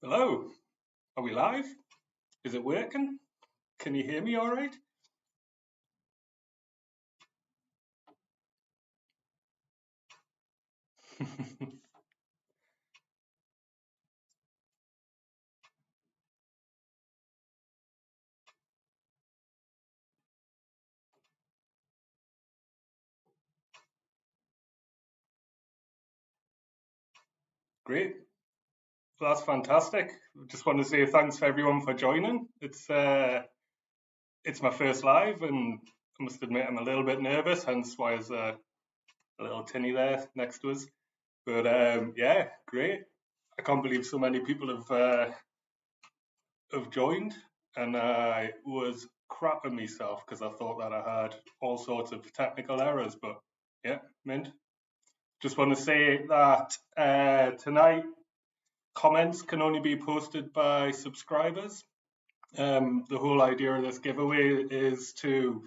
Hello, are we live? Is it working? Can you hear me all right? Great. Well, that's fantastic. Just want to say thanks for everyone for joining. It's my first live, and I must admit I'm a little bit nervous, hence why there's a little tinny there next to us. But yeah, great. I can't believe so many people have joined, and I was crapping myself because I thought that I had all sorts of technical errors. But yeah, mint. Just want to say that tonight comments can only be posted by subscribers. The whole idea of this giveaway is to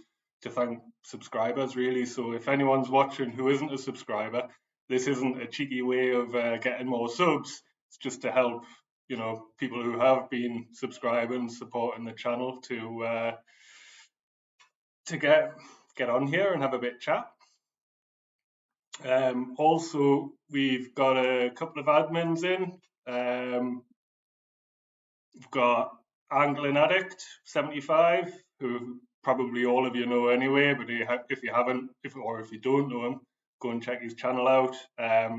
thank subscribers, really. So if anyone's watching who isn't a subscriber, this isn't a cheeky way of getting more subs. It's just to help, people who have been subscribing, supporting the channel to get on here and have a bit chat. Also, we've got a couple of admins in. We've got Angling Addict 75, who probably all of you know anyway, but if you haven't, if you don't know him, go and check his channel out. I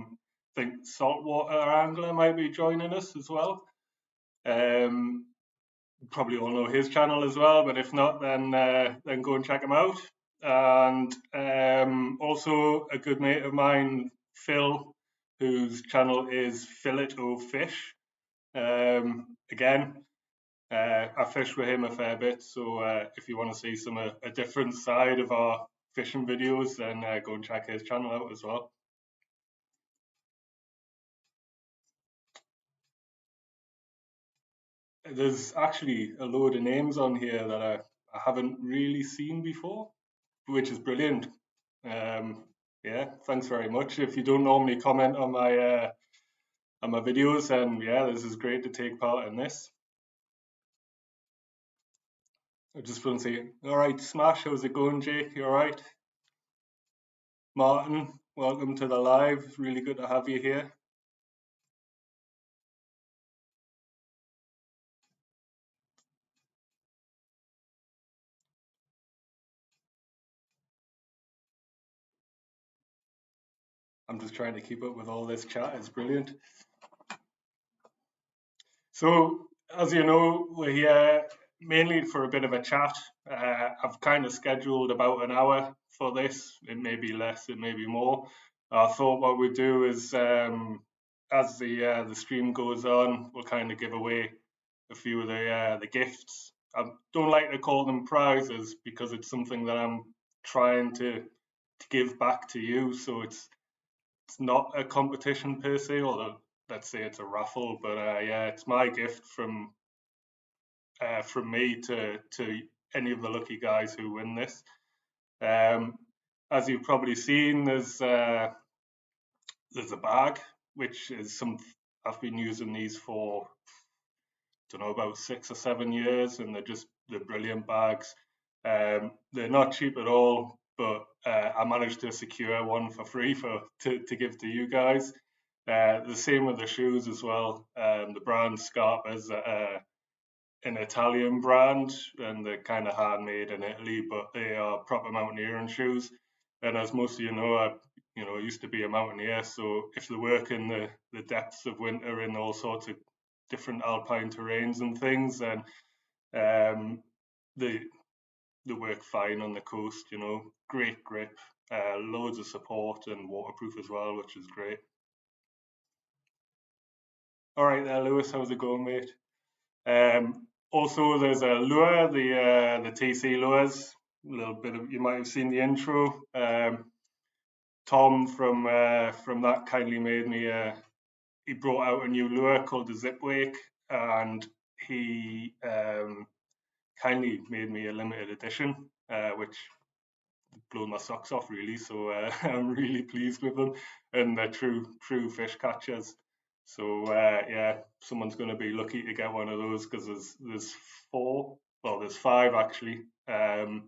think Saltwater Angler might be joining us as well. Probably all know his channel as well, but if not, then go and check him out. And also a good mate of mine, Phil, whose channel is Fillet O Fish. Again, I fish with him a fair bit, so if you want to see a different side of our fishing videos, then go and check his channel out as well. There's actually a load of names on here that I haven't really seen before, which is brilliant. Yeah, thanks very much. If you don't normally comment on my videos, then yeah, this is great to take part in this. I just want to say, all right, Smash, how's it going, Jake? You all right? Martin, welcome to the live. Really good to have you here. I'm just trying to keep up with all this chat. It's brilliant. So, as you know, we're here mainly for a bit of a chat. I've kind of scheduled about an hour for this. It may be less, it may be more. I thought what we'd do is, as the stream goes on, we'll kind of give away a few of the gifts. I don't like to call them prizes because it's something that I'm trying to give back to you. So it's not a competition per se, although let's say it's a raffle. But yeah, it's my gift from me to any of the lucky guys who win this. As you've probably seen, there's a bag which is I've been using these for I don't know about 6 or 7 years, and they're brilliant bags. They're not cheap at all, but I managed to secure one for free to give to you guys. The same with the shoes as well. The brand Scarpa is an Italian brand, and they're kind of handmade in Italy, but they are proper mountaineering shoes. And as most of you know, I used to be a mountaineer, so if they work in the depths of winter in all sorts of different alpine terrains and things, then they work fine on the coast. Great grip, loads of support, and waterproof as well, which is great. All right there, Lewis, how's it going, mate? Also, there's a lure, the TC lures. A little bit of, you might have seen the intro. Tom from that kindly made me he brought out a new lure called the Zip Wake, and he kindly made me a limited edition, which blew my socks off really. So I'm really pleased with them, and they're true fish catchers. So yeah, someone's going to be lucky to get one of those because there's four, well, there's five actually, and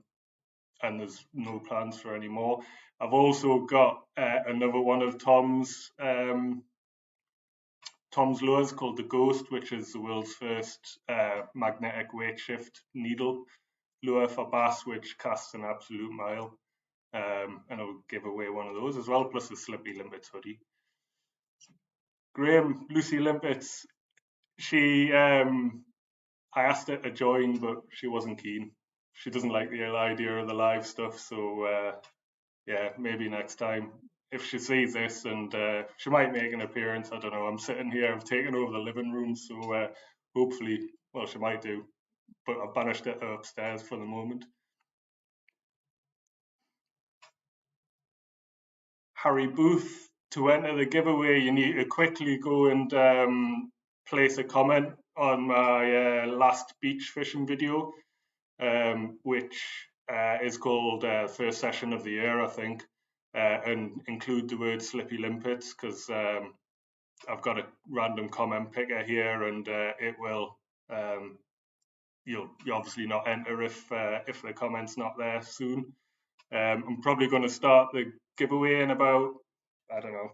there's no plans for any more. I've also got another one of Tom's lures called the Ghost, which is the world's first magnetic weight shift needle lure for bass, which casts an absolute mile. And I'll give away one of those as well, plus the Slippy Limpets hoodie. Graham, Lucy Limpets, she, I asked her to join, but she wasn't keen. She doesn't like the idea of the live stuff, so yeah, maybe next time. If she sees this, and she might make an appearance, I don't know. I'm sitting here, I've taken over the living room, so hopefully, well, she might do, but I've banished it upstairs for the moment. Harry Booth, to enter the giveaway, you need to quickly go and place a comment on my last beach fishing video, which is called First Session of the Year, I think, and include the word Slippy Limpets, because I've got a random comment picker here, and it will. You'll obviously not enter if the comment's not there soon. I'm probably going to start the giveaway in about, I don't know,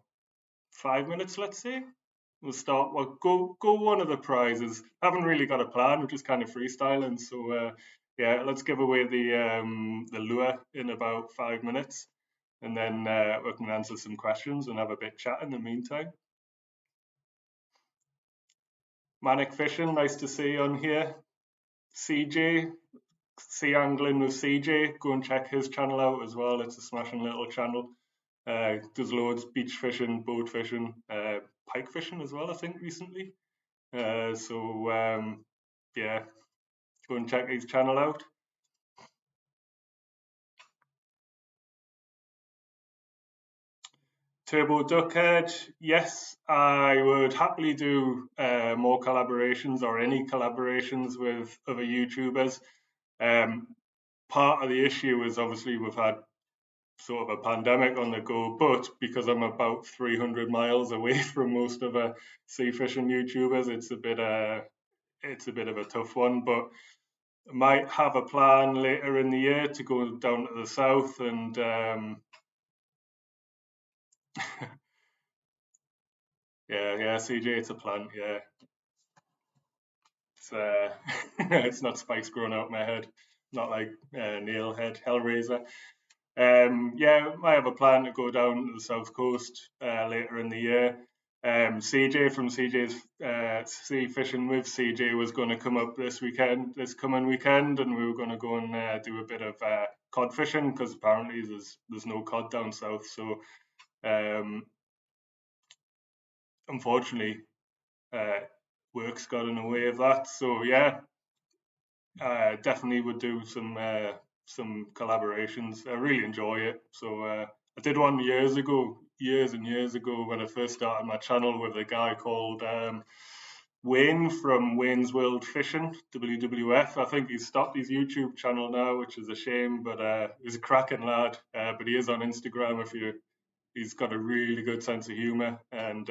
5 minutes, let's say. We'll start. Well, go one of the prizes. I haven't really got a plan. We're just kind of freestyling. So yeah, let's give away the lure in about 5 minutes, and then we can answer some questions and have a bit chat in the meantime. Manic Fishing, nice to see you on here. CJ, Sea Angling with CJ, go and check his channel out as well. It's a smashing little channel. Does loads beach fishing, boat fishing, pike fishing as well, I think, recently. So yeah, go and check his channel out. Turbo Duckhead, yes, I would happily do more collaborations or any collaborations with other YouTubers. Part of the issue is obviously we've had sort of a pandemic on the go, but because I'm about 300 miles away from most of the sea fishing YouTubers, it's a bit of a tough one. But I might have a plan later in the year to go down to the south and yeah, CJ, it's a plant, yeah. It's it's not spikes growing out my head, not like Nailhead Hellraiser. Yeah, I have a plan to go down to the south coast later in the year. CJ from CJ's Sea Fishing with CJ was going to come up this coming weekend, and we were going to go and do a bit of cod fishing because apparently there's no cod down south. So unfortunately, work's got in the way of that. So yeah, definitely would do some collaborations. I really enjoy it. So I did one years and years ago, when I first started my channel with a guy called Wayne from Wayne's World Fishing, WWF. I think he's stopped his YouTube channel now, which is a shame, but he's a cracking lad. But he is on Instagram he's got a really good sense of humor, and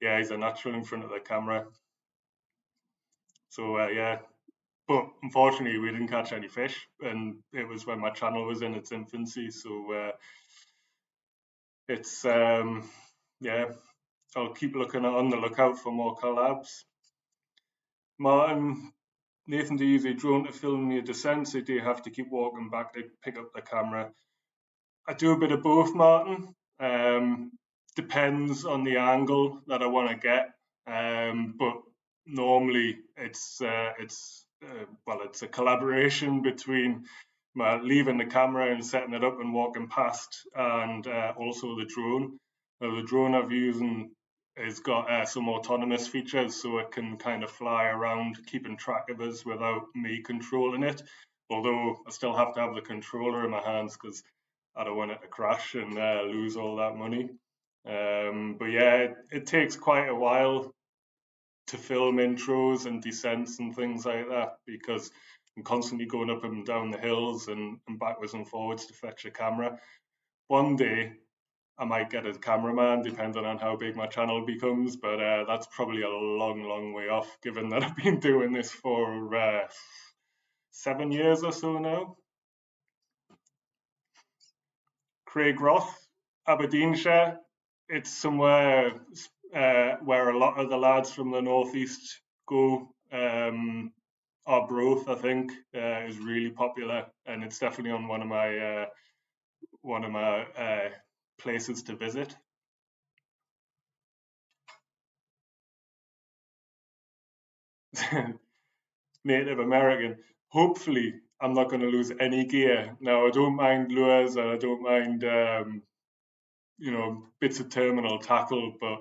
yeah, he's a natural in front of the camera. So yeah, but unfortunately we didn't catch any fish, and it was when my channel was in its infancy. So it's yeah, I'll keep looking on the lookout for more collabs. Martin, Nathan, do you use a drone to film your descents, or do you have to keep walking back to pick up the camera? I do a bit of both, Martin. Depends on the angle that I want to get, but normally it's well, it's a collaboration between leaving the camera and setting it up and walking past, and also the drone. Now, the drone I've using has got some autonomous features, so it can kind of fly around keeping track of us without me controlling it. Although I still have to have the controller in my hands because I don't want it to crash and lose all that money. But yeah, it takes quite a while to film intros and descents and things like that because I'm constantly going up and down the hills and backwards and forwards to fetch a camera. One day I might get a cameraman depending on how big my channel becomes, but that's probably a long way off, given that I've been doing this for 7 years or so now. Craig Roth, Aberdeenshire. It's somewhere where a lot of the lads from the northeast go. Arbroath, I think, is really popular, and it's definitely on one of my places to visit. Native American. Hopefully, I'm not going to lose any gear. Now, I don't mind lures, and I don't mind bits of terminal tackle, but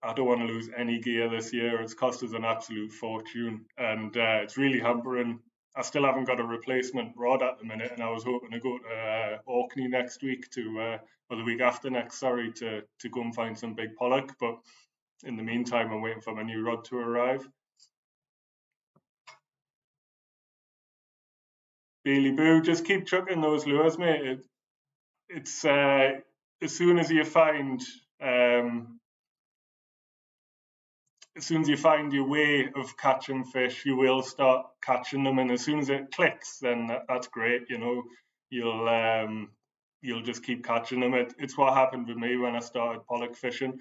I don't want to lose any gear this year. It's cost us an absolute fortune, and it's really hampering. I still haven't got a replacement rod at the minute, and I was hoping to go to Orkney next week or the week after next, sorry, to go and find some big pollock. But in the meantime, I'm waiting for my new rod to arrive. Bailey Boo, just keep chucking those lures, mate. It's as soon as you find as soon as you find your way of catching fish, you will start catching them, and as soon as it clicks, then that's great. You'll just keep catching them. It's what happened with me when I started pollock fishing.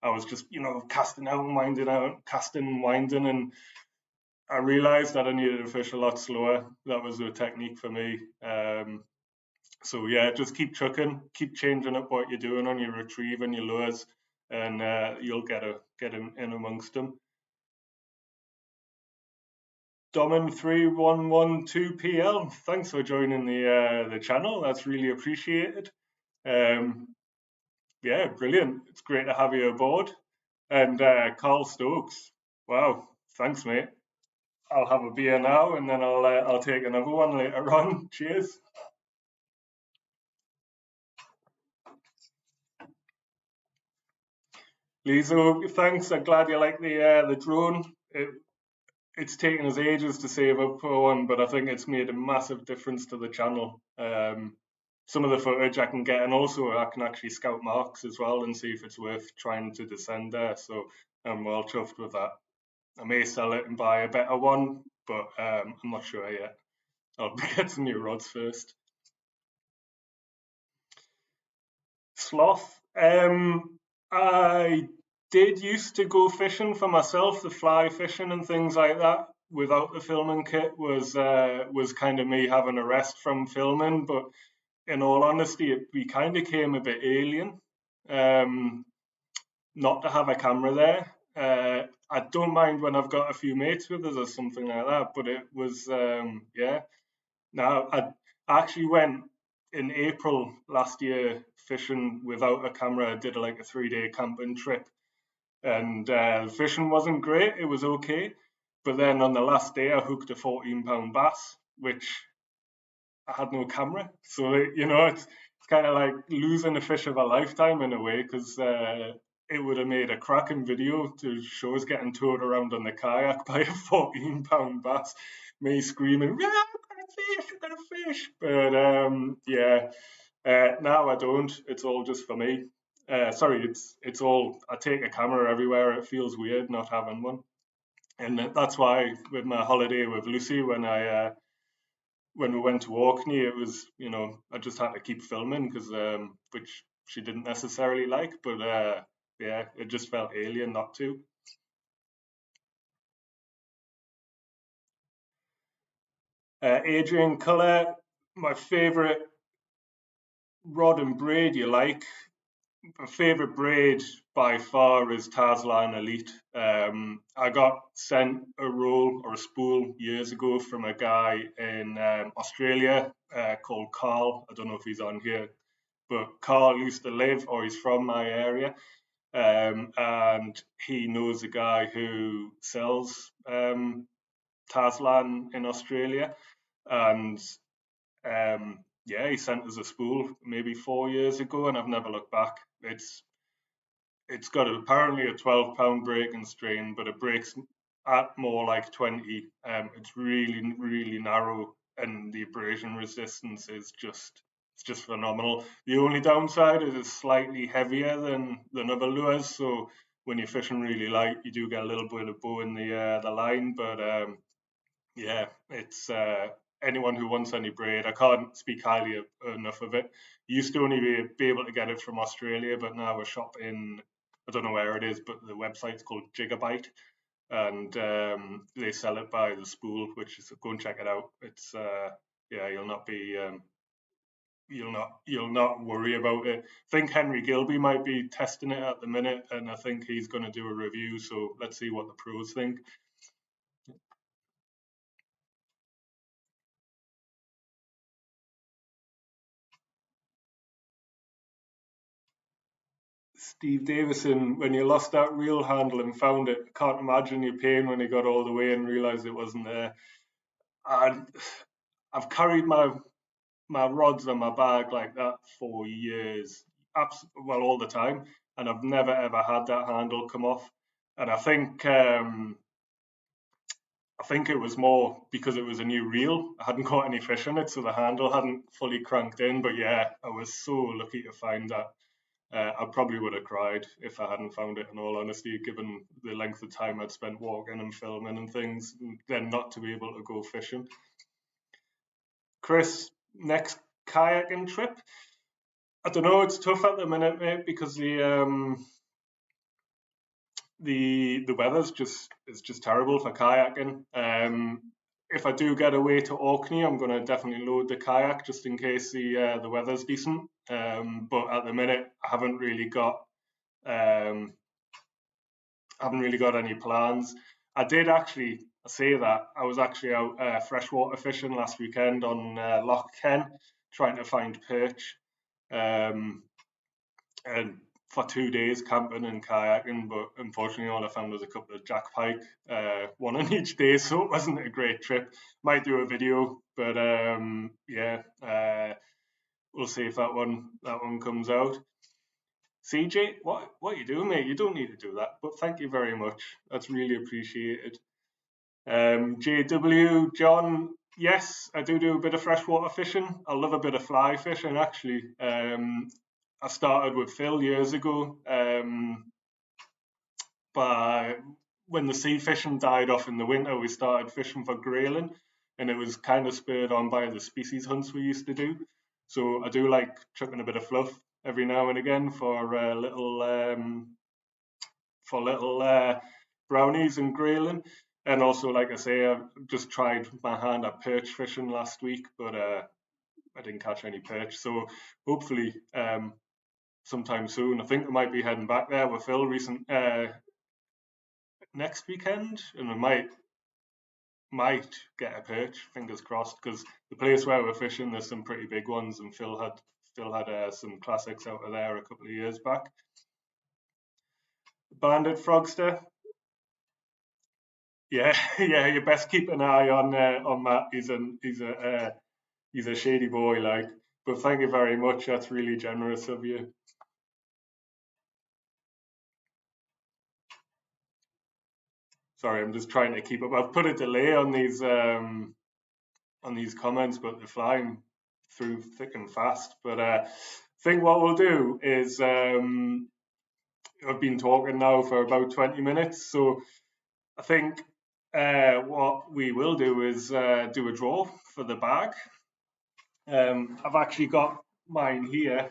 I was just casting out and winding out, casting and winding, and I realised that I needed to fish a lot slower. That was the technique for me. So yeah, just keep chucking, keep changing up what you're doing on your retrieve and your lures, and you'll get in amongst them. Domin3112PL, thanks for joining the channel. That's really appreciated. Yeah, brilliant. It's great to have you aboard. And Carl Stokes, wow, thanks, mate. I'll have a beer now, and then I'll take another one later on. Cheers. Lizo, thanks. I'm glad you like the drone. It's taken us ages to save up for one, but I think it's made a massive difference to the channel. Some of the footage I can get, and also I can actually scout marks as well and see if it's worth trying to descend there. So I'm well chuffed with that. I may sell it and buy a better one, but I'm not sure yet. I'll get some new rods first. Sloth. I did used to go fishing for myself, the fly fishing and things like that. Without the filming kit was kind of me having a rest from filming. But in all honesty, it kind of came a bit alien. Not to have a camera there. I don't mind when I've got a few mates with us or something like that. But it was yeah. Now I actually went in April last year fishing without a camera. I did like a 3-day camping trip, and fishing wasn't great. It was okay, but then on the last day I hooked a 14-pound bass, which I had no camera. So it's kind of like losing a fish of a lifetime in a way, because it would have made a cracking video to show us getting towed around on the kayak by a 14-pound bass, me screaming, "Yeah, I'm gonna fish!" But yeah, now I don't. It's all just for me. Sorry, it's all. I take a camera everywhere. It feels weird not having one, and that's why with my holiday with Lucy, when we went to Orkney, it was I just had to keep filming because which she didn't necessarily like, but yeah, it just felt alien not to. Adrian Colour, my favourite Rod and Braid. You like? My favourite braid by far is Taslan Elite. I got sent a roll or a spool years ago from a guy in Australia called Carl. I don't know if he's on here, but Carl used to live, or he's from my area, and he knows a guy who sells Taslan in Australia, and yeah, he sent us a spool maybe 4 years ago, and I've never looked back. It's got apparently a 12-pound breaking strain, but it breaks at more like 20. It's really narrow, and the abrasion resistance is just it's just phenomenal. The only downside is it's slightly heavier than other lures, so when you're fishing really light, you do get a little bit of bow in the line. But yeah, it's anyone who wants any braid, I can't speak highly enough of it. You used to only be able to get it from Australia, but now a shop in, I don't know where it is, but the website's called Gigabyte, and they sell it by the spool, which is, go and check it out. It's yeah, you'll not worry about it. I think Henry Gilby might be testing it at the minute, and I think he's going to do a review. So let's see what the pros think. Steve Davison, when you lost that reel handle and found it, I can't imagine your pain when you got all the way and realised it wasn't there. And I've carried my rods on my bag like that for years, well, all the time, and I've never ever had that handle come off. And I think it was more because it was a new reel. I hadn't caught any fish in it, so the handle hadn't fully cranked in. But yeah, I was so lucky to find that. I probably would have cried if I hadn't found it, in all honesty, given the length of time I'd spent walking and filming and things, and then not to be able to go fishing. Chris, next kayaking trip? I don't know. It's tough at the minute, mate, because the weather's just terrible for kayaking. If I do get away to Orkney, I'm going to definitely load the kayak just in case the weather's decent. But at the minute, I haven't really got any plans. I did actually say that I was actually out freshwater fishing last weekend on Loch Ken, trying to find perch, and for 2 days camping and kayaking, but unfortunately all I found was a couple of jack pike, one on each day, so it wasn't a great trip. Might do a video, but yeah, we'll see if that one comes out. CJ, what are you doing, mate? You don't need to do that, but thank you very much. That's really appreciated. JW, John, yes, I do a bit of freshwater fishing. I love a bit of fly fishing, actually. I started with Phil years ago, but when the sea fishing died off in the winter, we started fishing for grayling, and it was kind of spurred on by the species hunts we used to do. So I do like chucking a bit of fluff every now and again for little brownies and grayling. And also, like I say, I just tried my hand at perch fishing last week, but I didn't catch any perch. So hopefully, sometime soon. I think we might be heading back there with Phil next weekend, and we might get a perch. Fingers crossed, because the place where we're fishing, there's some pretty big ones, and Phil had some classics out of there a couple of years back. Banded Frogster. Yeah, yeah. You best keep an eye on Matt. He's a shady boy, like. But thank you very much. That's really generous of you. Sorry, I'm just trying to keep up. I've put a delay on these comments, but they're flying through thick and fast. But I think what we'll do is I've been talking now for about 20 minutes, so I think what we will do is do a draw for the bag. I've actually got mine here,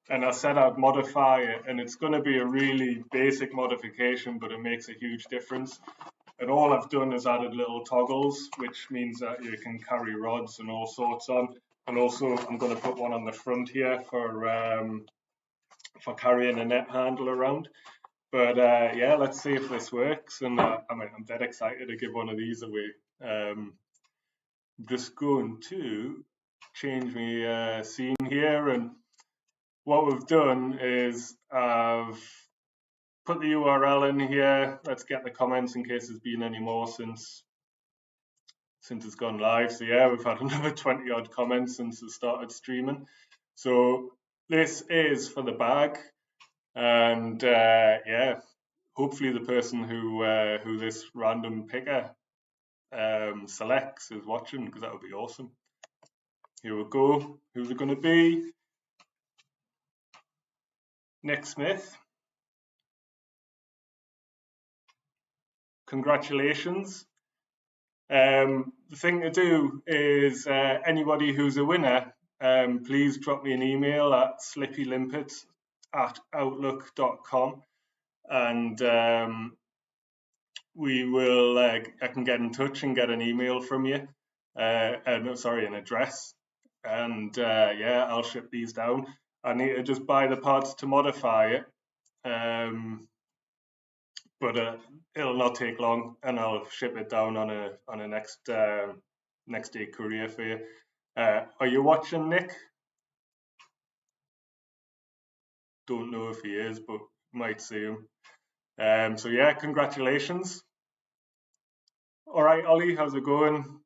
and I said I'd modify it, and it's going to be a really basic modification, but it makes a huge difference. And all I've done is added little toggles, which means that you can carry rods and all sorts on. And also, I'm going to put one on the front here for carrying a net handle around. But yeah, let's see if this works. And I'm dead excited to give one of these away. Just going to change my scene here, and what we've done is I've put the URL in here. Let's get the comments in case there's been any more since it's gone live. So yeah, we've had another 20 odd comments since it started streaming. So this is for the bag, and yeah, hopefully the person who this random picker selects is watching, because that would be awesome. Here we go. Who's it going to be? Nick Smith. Congratulations. The thing to do is anybody who's a winner, please drop me an email at slippylimpets@outlook.com, and we will. I can get in touch and get an email from you. No, sorry, an address, and yeah, I'll ship these down. I need to just buy the parts to modify it. But it'll not take long, and I'll ship it down on a next day courier for you. Are you watching, Nick? Don't know if he is, but might see him. So yeah, congratulations. All right, Ollie, how's it going?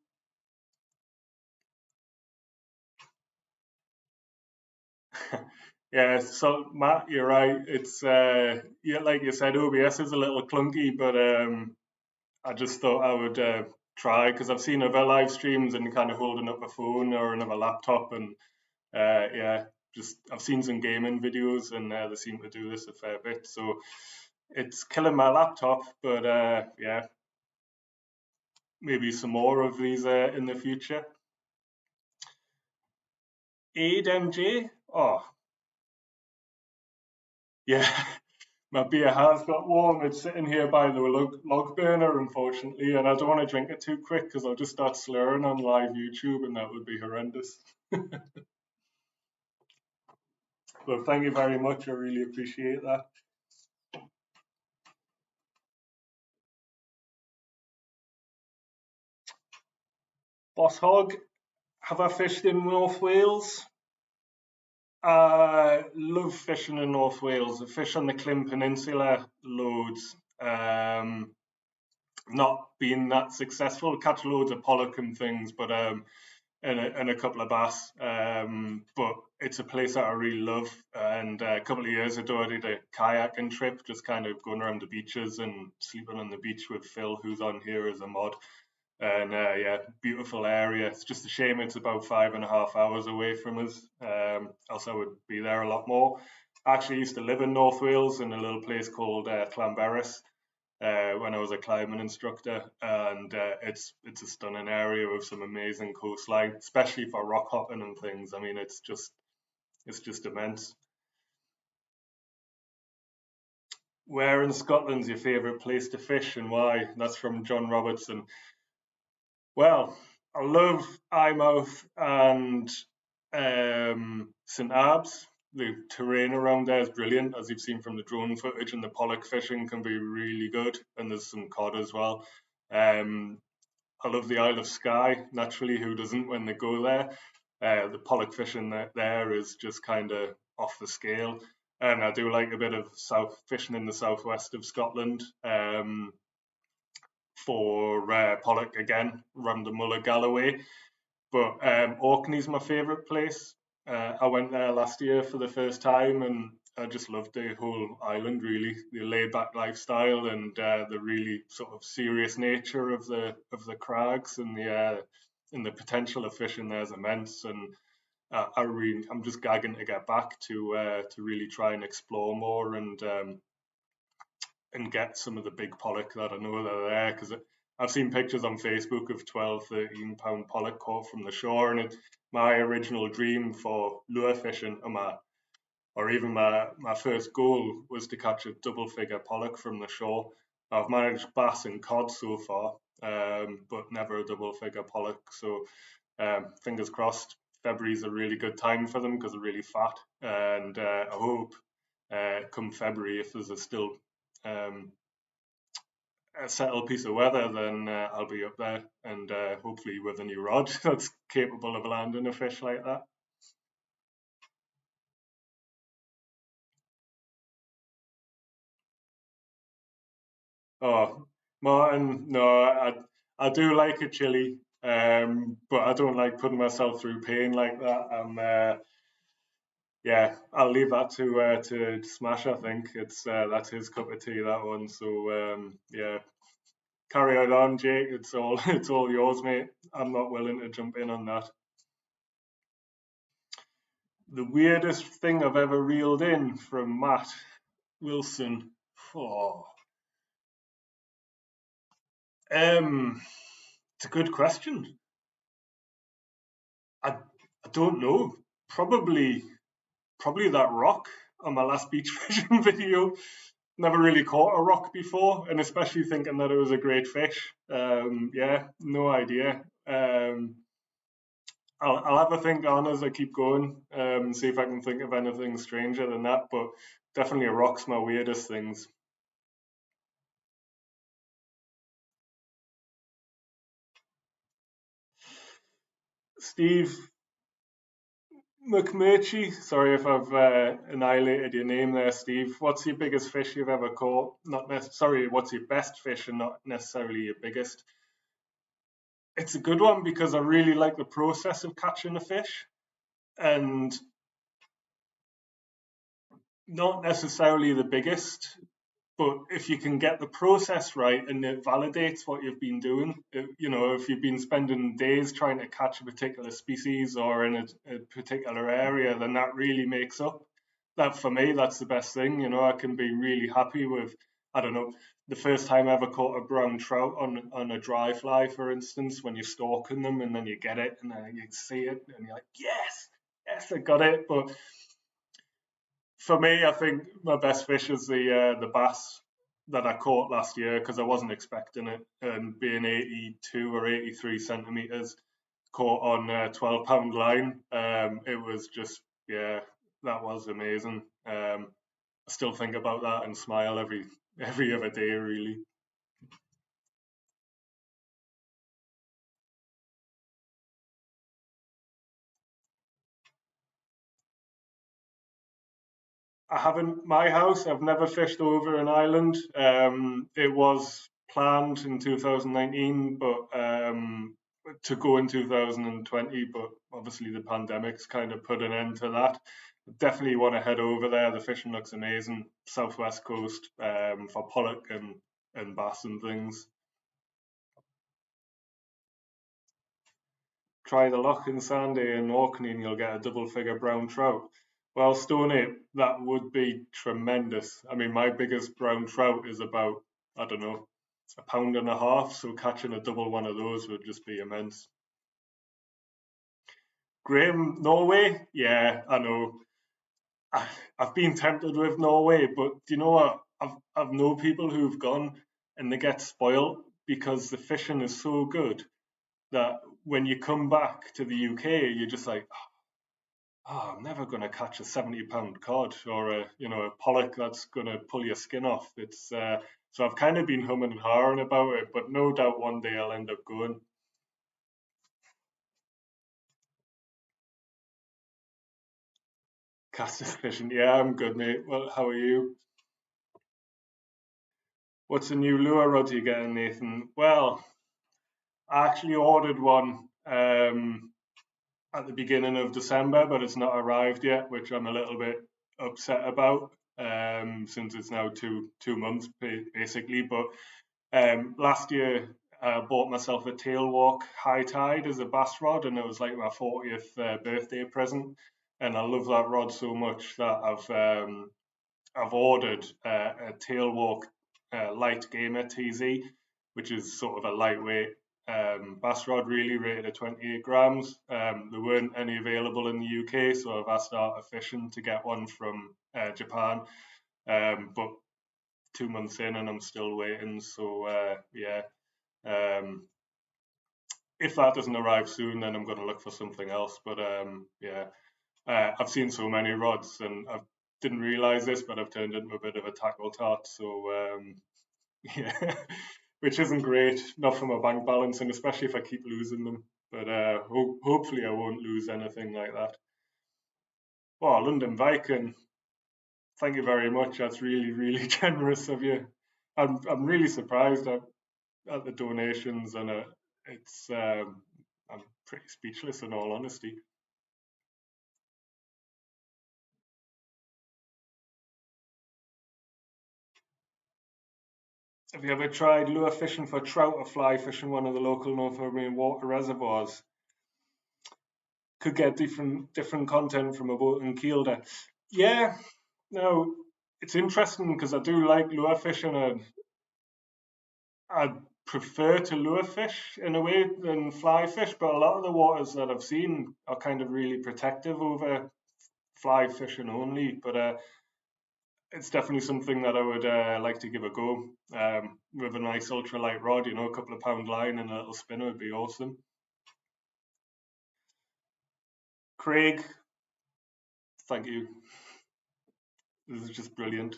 Yeah, so Matt, you're right. It's yeah, like you said, OBS is a little clunky, but I just thought I would try because I've seen other live streams and kind of holding up a phone or another laptop, and yeah, just I've seen some gaming videos and they seem to do this a fair bit. So it's killing my laptop, but yeah, maybe some more of these in the future. Aid MJ? Oh, yeah. My beer has got warm. It's sitting here by the log burner, unfortunately, and I don't want to drink it too quick because I'll just start slurring on live YouTube, and that would be horrendous. Well, thank you very much. I really appreciate that. Boss Hog, have I fished in North Wales? I love fishing in North Wales. I fish on the Clym Peninsula loads. Not been that successful. Catch loads of pollock and things, but and a couple of bass. But it's a place that I really love. And a couple of years ago, I did a kayaking trip, just kind of going around the beaches and sleeping on the beach with Phil, who's on here as a mod. And yeah, beautiful area. It's just a shame it's about 5.5 hours away from us. Else I would be there a lot more. I actually used to live in North Wales in a little place called Llanberis when I was a climbing instructor, and it's a stunning area with some amazing coastline, especially for rock hopping and things. I mean, it's just immense. Where in Scotland's your favourite place to fish and why? That's from John Robertson. Well, I love Eyemouth and St Abbs. The terrain around there is brilliant, as you've seen from the drone footage, and the pollock fishing can be really good. And there's some cod as well. I love the Isle of Skye. Naturally, who doesn't when they go there? The pollock fishing there is just kind of off the scale. And I do like a bit of south fishing in the southwest of Scotland. For pollock again, around the Mulla Galloway. But Orkney's my favourite place. I went there last year for the first time, and I just loved the whole island. Really, the laid-back lifestyle and the really sort of serious nature of the crags and the potential of fishing there is immense. And I'm just gagging to get back to really try and explore more and get some of the big pollock that I know that are there because I've seen pictures on Facebook of 12, 13 pound pollock caught from the shore, and it's my original dream for lure fishing, or even my first goal was to catch a double figure pollock from the shore. I've managed bass and cod so far, but never a double figure pollock. So fingers crossed. February's a really good time for them because they're really fat, and I hope come February, if there's a still a settled piece of weather, then I'll be up there and hopefully with a new rod that's capable of landing a fish like that. Oh, Martin, no, I do like a chili, but I don't like putting myself through pain like that. Yeah, I'll leave that to Smash. I think it's that's his cup of tea, that one. So yeah, carry on, Jake. It's all it's all yours, mate. I'm not willing to jump in on that. The weirdest thing I've ever reeled in from Matt Wilson. Oh, it's a good question. I, I don't know. Probably that rock on my last beach fishing video. Never really caught a rock before, and especially thinking that it was a great fish. Yeah, no idea. I'll have a think on as I keep going, see if I can think of anything stranger than that. But definitely a rock's my weirdest things. Steve McMurchie, sorry if I've annihilated your name there, Steve. What's your biggest fish you've ever caught? Sorry, what's your best fish and not necessarily your biggest? It's a good one because I really like the process of catching a fish, and not necessarily the biggest, but if you can get the process right and it validates what you've been doing, if you've been spending days trying to catch a particular species or in a particular area, then that really makes up. That for me, that's the best thing. I can be really happy with, I don't know, the first time I ever caught a brown trout on a dry fly, for instance, when you're stalking them and then you get it and then you see it and you're like, yes, yes, I got it. But for me, I think my best fish is the bass that I caught last year because I wasn't expecting it, and being 82 or 83 centimeters, caught on a 12-pound line. It was just, yeah, that was amazing. I still think about that and smile every other day, really. I haven't my house. I've never fished over an island. It was planned in 2019, but to go in 2020, but obviously the pandemic's kind of put an end to that. Definitely want to head over there. The fishing looks amazing. Southwest coast for pollock and bass and things. Try the loch in Sandy in Orkney and you'll get a double figure brown trout. Well, Stoney, that would be tremendous. I mean, my biggest brown trout is about, I don't know, a pound and a half. So catching a double one of those would just be immense. Graham, Norway? Yeah, I know. I've been tempted with Norway, but do you know what? I've known people who've gone and they get spoiled because the fishing is so good that when you come back to the UK, you're just like, oh, I'm never going to catch a 70-pound cod or a pollock that's going to pull your skin off. It's so I've kind of been humming and hawing about it, but no doubt one day I'll end up going. Casting fishing. Yeah, I'm good, mate. Well, how are you? What's the new lure rod you getting, Nathan? Well, I actually ordered one at the beginning of December, but it's not arrived yet, which I'm a little bit upset about since it's now two months basically. But last year, I bought myself a Tailwalk High Tide as a bass rod, and it was like my 40th birthday present. And I love that rod so much that I've ordered a Tailwalk Light Gamer TZ, which is sort of a lightweight bass rod, really rated at 28 grams. There weren't any available in the UK, so I've asked Art of Fishing to get one from Japan. But 2 months in and I'm still waiting. So yeah, um, if that doesn't arrive soon, then I'm going to look for something else. But yeah, I've seen so many rods, and I didn't realize this, but I've turned into a bit of a tackle tart. So yeah, which isn't great, not for my bank balance, and especially if I keep losing them. But hopefully I won't lose anything like that. Well, London Viking, thank you very much. That's really, really generous of you. I'm really surprised at the donations, and it's I'm pretty speechless in all honesty. Have you ever tried lure fishing for trout or fly fishing one of the local Northumbrian water reservoirs? could get different content from a boat and keelder. Yeah, no, it's interesting because I do like lure fishing, and I prefer to lure fish in a way than fly fish. But a lot of the waters that I've seen are kind of really protective over fly fishing only. But it's definitely something that I would like to give a go. With a nice ultralight rod, you know, a couple of pound line and a little spinner would be awesome. Craig, thank you. This is just brilliant.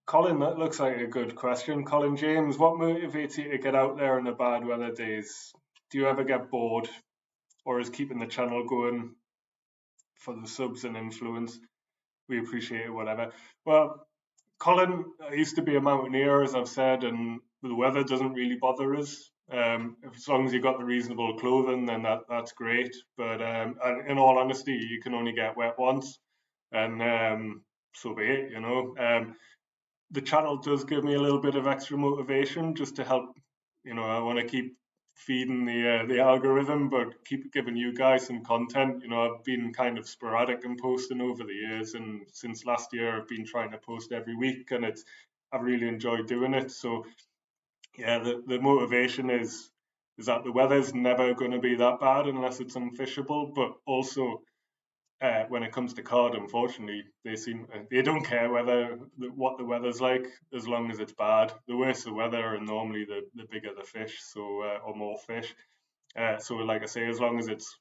Colin, that looks like a good question. Colin James, what motivates you to get out there on the bad weather days? Do you ever get bored, or is keeping the channel going for the subs and influence? We appreciate it, whatever. Well, Colin, I used to be a mountaineer, as I've said, and the weather doesn't really bother us. As long as you've got the reasonable clothing, then that's great. But and in all honesty, you can only get wet once, and so be it, you know. The channel does give me a little bit of extra motivation just to help. You know, I want to keep feeding the algorithm, but keep giving you guys some content. You know, I've been kind of sporadic in posting over the years, and since last year, I've been trying to post every week, and I've really enjoyed doing it. So yeah, the motivation is that the weather's never going to be that bad unless it's unfishable, but also when it comes to cod, unfortunately, they don't care what the weather's like as long as it's bad. The worse the weather, and normally the bigger the fish, so or more fish. So, like I say, as long as it's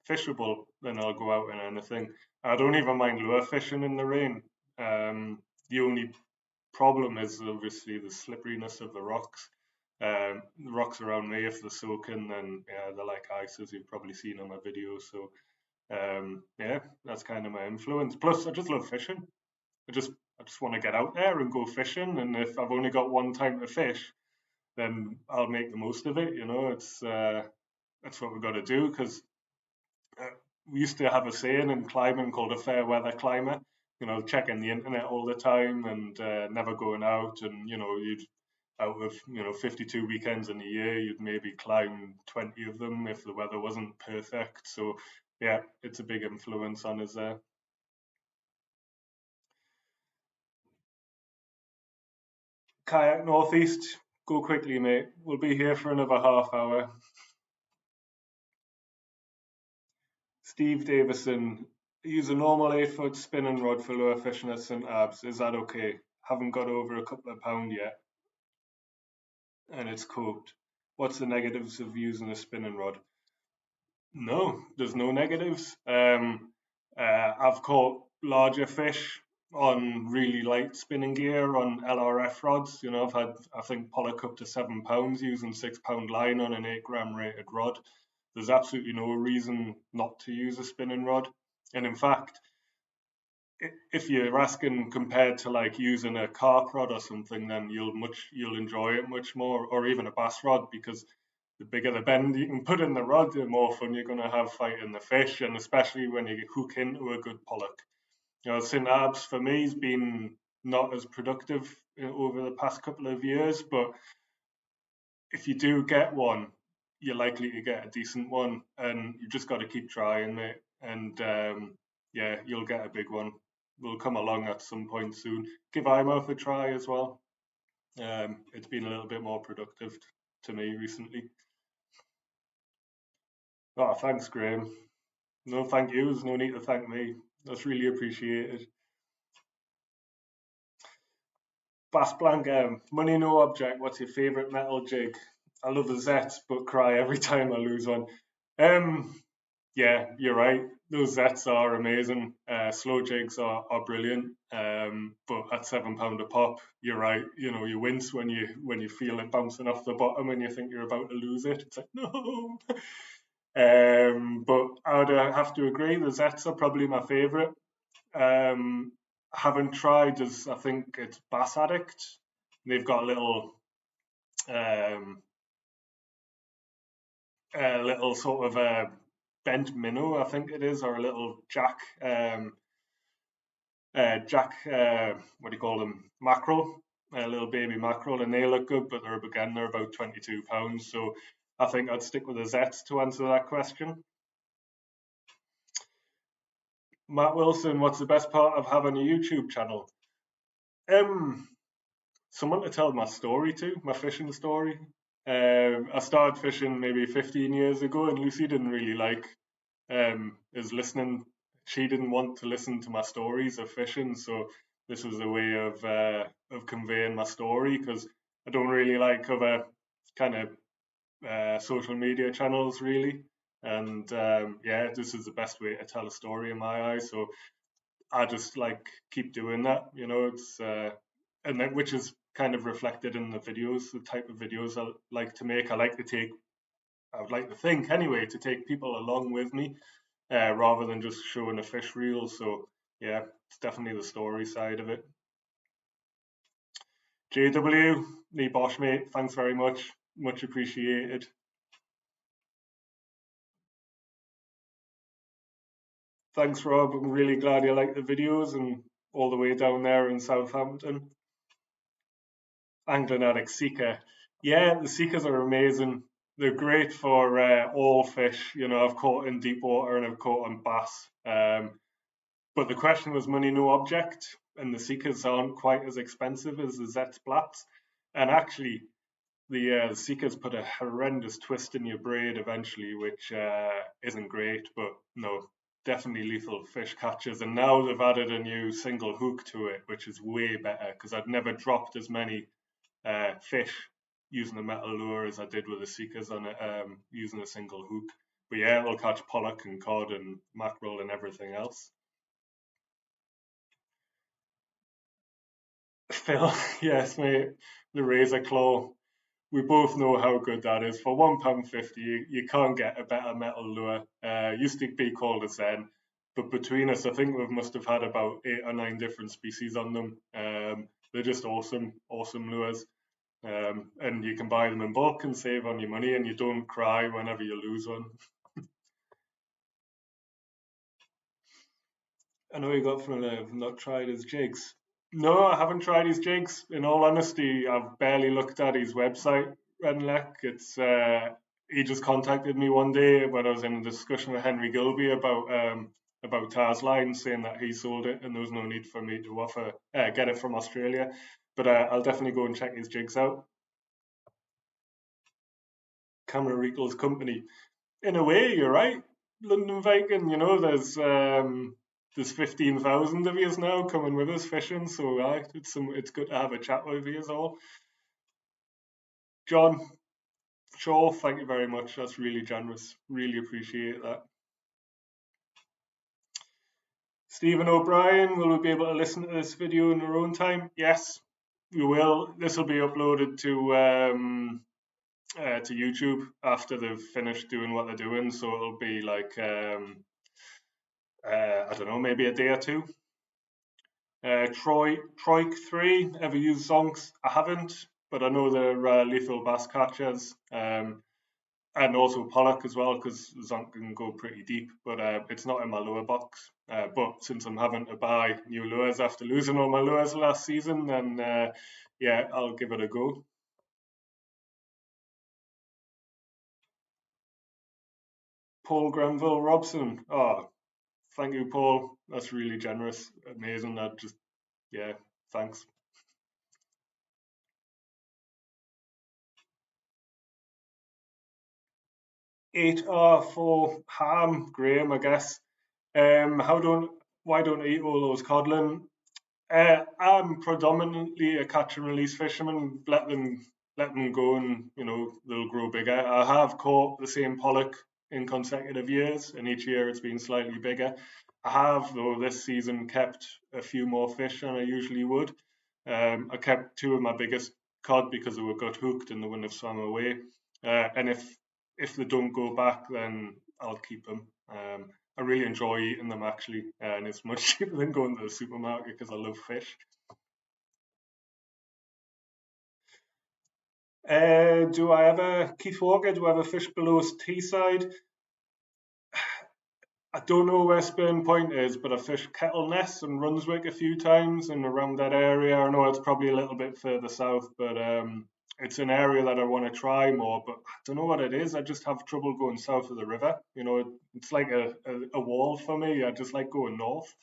fishable, then I'll go out and anything. I don't even mind lure fishing in the rain. The only problem is obviously the slipperiness of the rocks. The rocks around me, if they're soaking, then yeah, they're like ice, as you've probably seen on my videos. So yeah, that's kind of my influence. Plus, I just love fishing. I just I just want to get out there and go fishing. And if I've only got one time to fish, then I'll make the most of it. You know, it's that's what we've got to do because uh, we used to have a saying in climbing called a fair weather climber. You know, checking the internet all the time and never going out. And you know, you'd out of 52 weekends in a year, you'd maybe climb 20 of them if the weather wasn't perfect. So yeah, it's a big influence on us there. Kayak Northeast, go quickly, mate. We'll be here for another half hour. Steve Davison, use a normal 8 foot spinning rod for lure fishing at St. Abs. Is that okay? Haven't got over a couple of pound yet, and it's coped. What's the negatives of using a spinning rod? No, there's no negatives. I've caught larger fish on really light spinning gear on LRF rods. You know, I've had, I think, pollock up to £7 using £6 line on an 8 gram rated rod. There's absolutely no reason not to use a spinning rod. And in fact, if you're asking compared to like using a carp rod or something, then you'll enjoy it much more, or even a bass rod, because the bigger the bend you can put in the rod, the more fun you're going to have fighting the fish, and especially when you hook into a good pollock. You know, St. Abs for me has been not as productive over the past couple of years, but if you do get one, you're likely to get a decent one, and you just got to keep trying, mate. And yeah, you'll get a big one. Will come along at some point soon. Give iMouth a try as well. It's been a little bit more productive to me recently. Oh, thanks, Graham. No, thank you. There's no need to thank me. That's really appreciated. Bass Blank, money no object. What's your favourite metal jig? I love the Zets, but cry every time I lose one. Um, yeah, you're right. Those Zets are amazing. Slow jigs are brilliant. But at £7 a pop, you're right. You know, you wince when you feel it bouncing off the bottom and you think you're about to lose it. It's like no. But I would have to agree. The Zets are probably my favourite. Um, haven't tried as I think it's Bass Addict. They've got um, a little sort of a bent minnow, I think it is, or a little jack. What do you call them? Mackerel, a little baby mackerel, and they look good, but they're about £22. So I think I'd stick with the Zets to answer that question. Matt Wilson, what's the best part of having a YouTube channel? Someone to tell my story to, my fishing story. I started fishing maybe 15 years ago, and Lucy didn't really like is listening. She didn't want to listen to my stories of fishing, so this was a way of conveying my story, because I don't really like other kind of social media channels really, and yeah, this is the best way to tell a story in my eyes. So I just like keep doing that, you know. It's and that, which is kind of reflected in the videos, the type of videos I like to make. I would like to think anyway, to take people along with me, rather than just showing a fish reel. So yeah, it's definitely the story side of it. JW, Lee Bosch, mate, thanks very much. Much appreciated. Thanks, Rob. I'm really glad you like the videos, and all the way down there in Southampton. Angling Addict Seeker. Yeah, the Seekers are amazing. They're great for all fish. You know, I've caught in deep water and I've caught on bass. But the question was money no object, and the Seekers aren't quite as expensive as the Zets Blats. And actually, the Seekers put a horrendous twist in your braid eventually, which isn't great, but no, definitely lethal fish catchers. And now they've added a new single hook to it, which is way better, because I'd never dropped as many fish using a metal lure as I did with the Seekers on it, using a single hook. But yeah, it'll catch pollock and cod and mackerel and everything else. Phil, yes, mate, the razor claw. We both know how good that is. For £1.50, you can't get a better metal lure. Used to be called a Zen, but between us, I think we must have had about 8 or 9 different species on them. They're just awesome, awesome lures. And you can buy them in bulk and save on your money, and you don't cry whenever you lose one. I know you got from I've not tried his jigs. No, I haven't tried his jigs. In all honesty, I've barely looked at his website, Renlek. It's he just contacted me one day when I was in a discussion with Henry Gilby about Tars Line, saying that he sold it and there was no need for me to offer get it from Australia. But I'll definitely go and check his jigs out. Camera Rico's company. In a way, you're right, London Viking. You know, there's 15,000 of yous now coming with us fishing, so it's good to have a chat with yous all. John Shaw, thank you very much. That's really generous. Really appreciate that. Stephen O'Brien, will we be able to listen to this video in our own time? Yes, we will. This will be uploaded to YouTube after they've finished doing what they're doing, so it'll be like I don't know, maybe a day or two. Troik 3, ever used Zonks? I haven't, but I know they're lethal bass catchers, and also pollock as well, because Zonk can go pretty deep, but it's not in my lure box. But since I'm having to buy new lures after losing all my lures last season, then yeah, I'll give it a go. Paul Granville Robson. Oh, thank you, Paul. That's really generous. Amazing. Yeah, thanks. HR for Ham, Graham, I guess. Why don't I eat all those codlin? I'm predominantly a catch and release fisherman. Let them go, and they'll grow bigger. I have caught the same pollock in consecutive years, and each year it's been slightly bigger. I have, though, this season kept a few more fish than I usually would. I kept 2 of my biggest cod because they were got hooked and they wouldn't have swum away. And if they don't go back, then I'll keep them. I really enjoy eating them actually, and it's much cheaper than going to the supermarket because I love fish. Do I ever, Keith Walker, do I ever fish below Teesside? I don't know where Spurn Point is, but I fished Kettle Ness and Runswick a few times and around that area. I know it's probably a little bit further south, but it's an area that I want to try more, but I don't know what it is. I just have trouble going south of the river. You know, it's like a wall for me. I just like going north.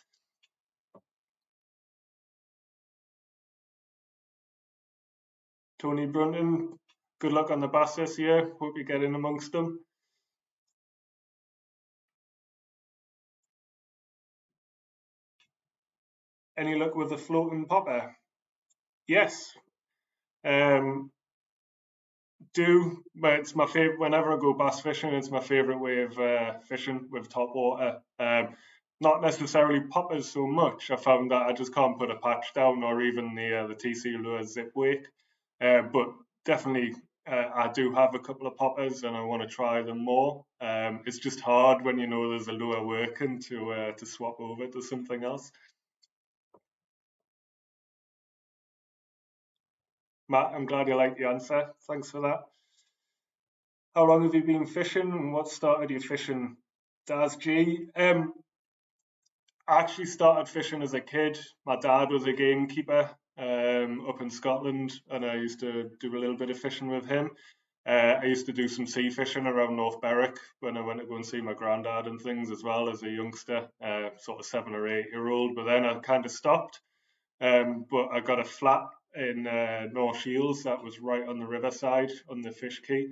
Tony Brunton, good luck on the bass this year. Hope you get in amongst them. Any luck with the floating popper? Yes. Um, but it's my favorite. Whenever I go bass fishing, it's my favorite way of fishing with top water. Not necessarily poppers so much. I found that I just can't put a patch down or even the TC lure zip weight. But definitely, I do have a couple of poppers and I want to try them more. It's just hard when you know there's a lure working to swap over to something else. Matt, I'm glad you liked the answer. Thanks for that. How long have you been fishing and what started you fishing? Daz G. I actually started fishing as a kid. My dad was a gamekeeper up in Scotland, and I used to do a little bit of fishing with him. I used to do some sea fishing around North Berwick when I went to go and see my granddad and things as well as a youngster, sort of 7 or 8 year old. But then I kind of stopped. But I got a flat in North Shields that was right on the riverside on the fish quay,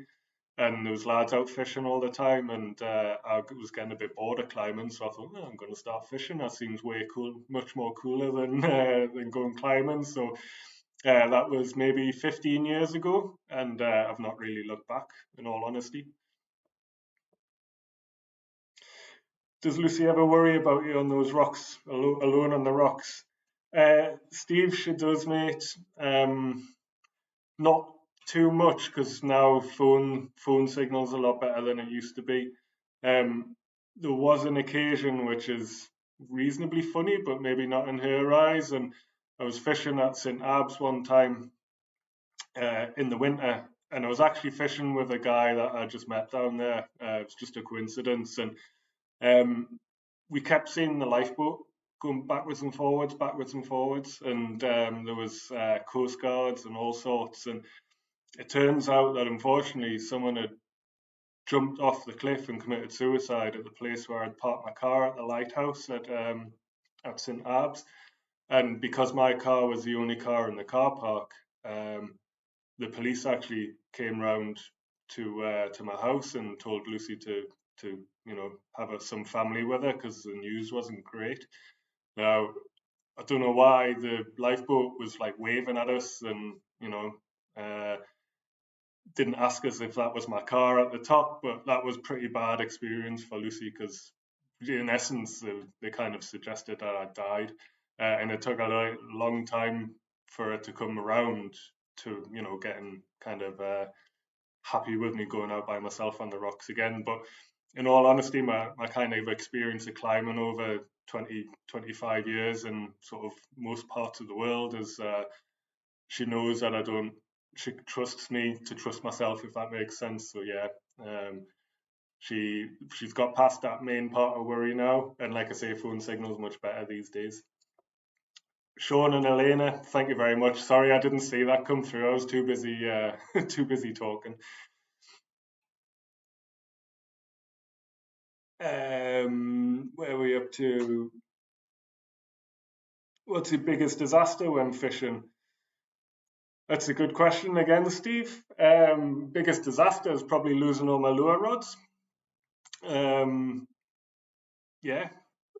and there was lads out fishing all the time, and I was getting a bit bored of climbing, so I thought, oh, I'm going to start fishing. That seems way cool, much more cooler than going climbing. So that was maybe 15 years ago, and I've not really looked back, in all honesty. Does Lucy ever worry about you on those rocks, alone on the rocks? Steve, she does, mate. Not too much because now phone signal's a lot better than it used to be. There was an occasion which is reasonably funny, but maybe not in her eyes. And I was fishing at St Abbs one time in the winter, and I was actually fishing with a guy that I just met down there. It was just a coincidence, and we kept seeing the lifeboat going backwards and forwards, and there was coast guards and all sorts. And it turns out that unfortunately someone had jumped off the cliff and committed suicide at the place where I'd parked my car at the lighthouse at St Abbs. And because my car was the only car in the car park, the police actually came round to my house and told Lucy to have some family with her because the news wasn't great. Now I don't know why the lifeboat was like waving at us and didn't ask us if that was my car at the top, but that was pretty bad experience for Lucy because in essence they kind of suggested that I died, and it took a long time for it to come around to getting kind of happy with me going out by myself on the rocks again. But in all honesty, my kind of experience of climbing over 20-25 years in sort of most parts of the world is she knows that she trusts me to trust myself, if that makes sense. So yeah, she's got past that main part of worry now, and like I say, phone signal's much better these days. Sean and Elena, thank you very much. Sorry I didn't see that come through. I was too busy too busy talking. Where are we up to? What's your biggest disaster when fishing? That's a good question again, Steve. Biggest disaster is probably losing all my lure rods. Yeah,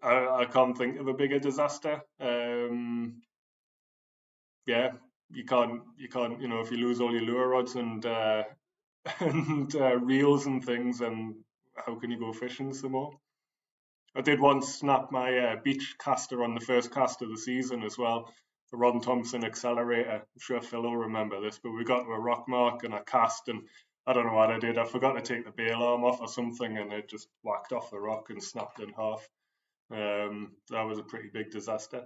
I can't think of a bigger disaster. Yeah, you can't, if you lose all your lure rods and and reels and things, and how can you go fishing some more? I did once snap my beach caster on the first cast of the season as well. The Ron Thompson accelerator. I'm sure Phil will remember this, but we got to a rock mark and I cast, and I don't know what I did. I forgot to take the bail arm off or something, and it just whacked off the rock and snapped in half. That was a pretty big disaster.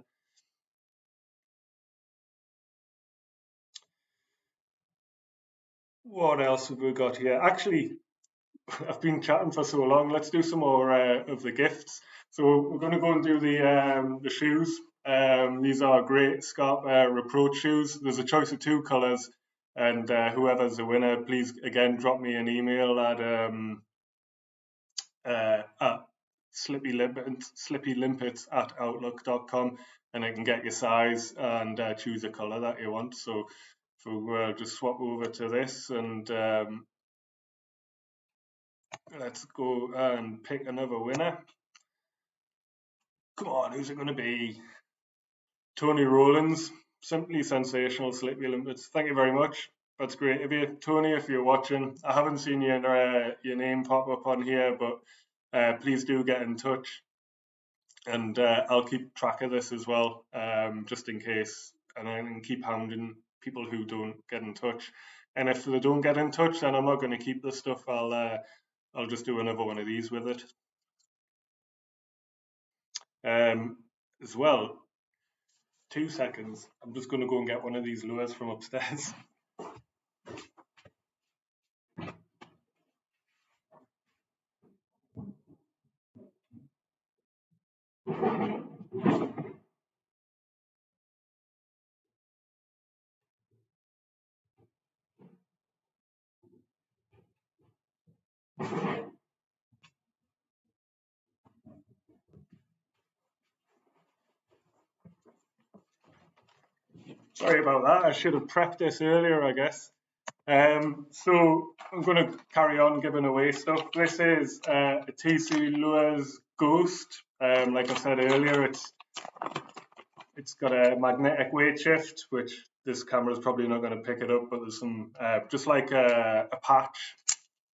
What else have we got here? Actually, I've been chatting for so long. Let's do some more of the gifts. So we're going to go and do the shoes. These are great Scarpa Reproach shoes. There's a choice of two colours. And whoever's the winner, please again drop me an email at slippylimpets@outlook.com, and I can get your size and choose a color that you want. So we'll just swap over to this, and let's go and pick another winner. Come on, who's it going to be? Tony Rowlands, simply sensational Slippy Limpets. Thank you very much. That's great of you, Tony. If you're watching, I haven't seen your name pop up on here, but please do get in touch, and I'll keep track of this as well, just in case, and I can keep hounding people who don't get in touch. And if they don't get in touch, then I'm not going to keep this stuff. I'll just do another one of these with it. As well, 2 seconds. I'm just going to go and get one of these lures from upstairs. Sorry about that. I should have prepped this earlier, I guess. So I'm going to carry on giving away stuff. This is a TC Lures Ghost. Like I said earlier, it's got a magnetic weight shift, which this camera is probably not going to pick it up, but there's some, just like a patch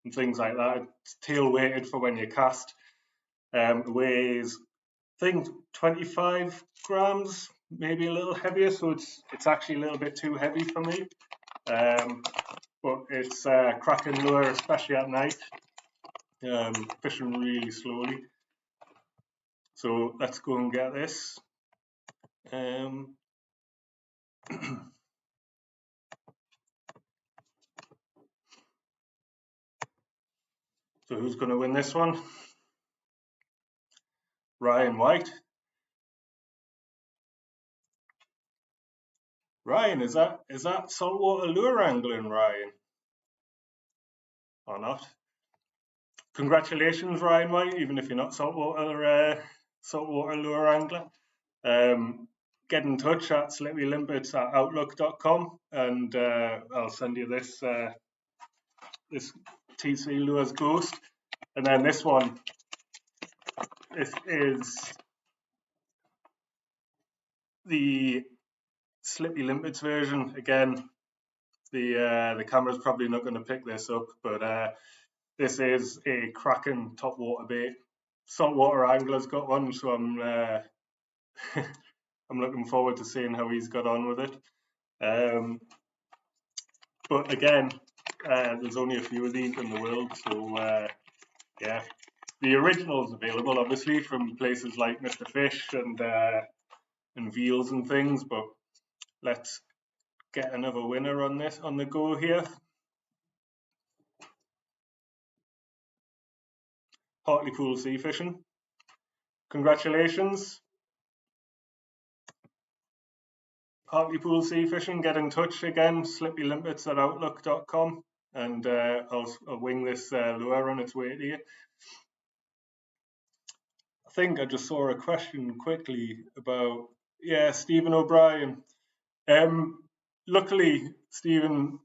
and things like that. It's tail weighted for when you cast. It weighs, I think, 25 grams, maybe a little heavier, so it's actually a little bit too heavy for me. But it's a cracking lure, especially at night, fishing really slowly. So let's go and get this. So who's going to win this one? Ryan White. Ryan, is that saltwater lure angling, Ryan? Or not? Congratulations, Ryan White, even if you're not saltwater lure angler. Get in touch at slippylimpets@outlook.com, and I'll send you this this TC Lures Ghost. And then this one, this is the Slippy Limpets version. Again, the camera's probably not going to pick this up, but this is a cracking topwater bait. Saltwater angler's got one, so I'm I'm looking forward to seeing how he's got on with it. But again, there's only a few of these in the world, so yeah. The original's available, obviously, from places like Mr. Fish and Veals and things, but let's get another winner on this on the go here. Hartlepool Sea Fishing. Congratulations. Hartlepool Sea Fishing, get in touch again, slippylimpets@outlook.com, and I'll wing this lure on its way to you. I think I just saw a question quickly about, yeah, Stephen O'Brien. Luckily, Stephen,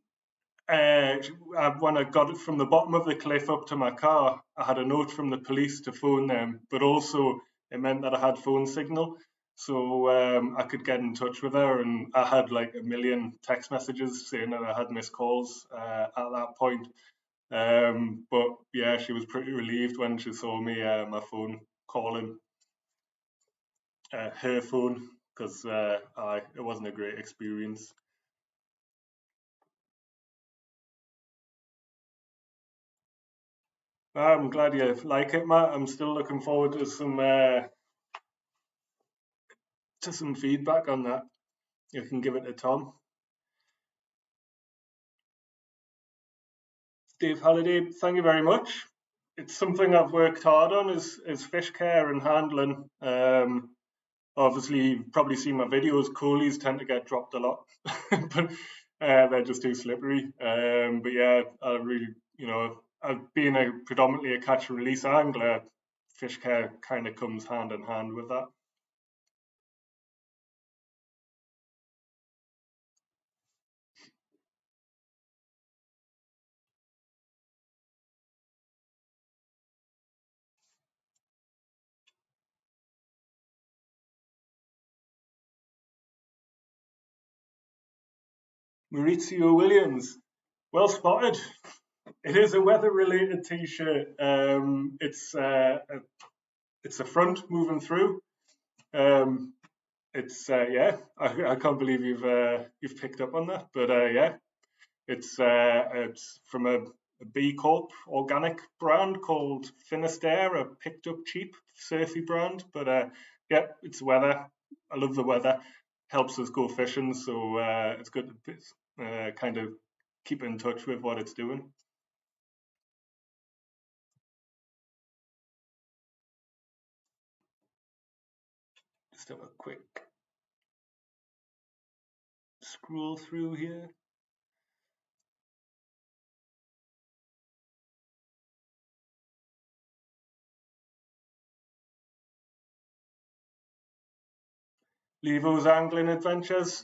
when I got it from the bottom of the cliff up to my car, I had a note from the police to phone them, but also it meant that I had phone signal, so I could get in touch with her, and I had like a million text messages saying that I had missed calls at that point. But yeah, she was pretty relieved when she saw me my phone calling her phone, because it wasn't a great experience. I'm glad you like it, Matt. I'm still looking forward to some feedback on that. You can give it to Tom. Dave Halliday, thank you very much. It's something I've worked hard on, is fish care and handling. Obviously, you've probably seen my videos. Coalies tend to get dropped a lot, but They're just too slippery. But yeah, I really, being predominantly a catch and release angler, fish care kind of comes hand in hand with that. Maurizio Williams, well spotted. It is a weather-related T-shirt. It's a front moving through. It's yeah, I can't believe you've picked up on that, but yeah, it's from a B Corp organic brand called Finisterre, a picked up cheap surfy brand. But yeah, it's weather. I love the weather. Helps us go fishing, so it's good to kind of keep in touch with what it's doing. Just have a quick scroll through here. Levo's angling adventures.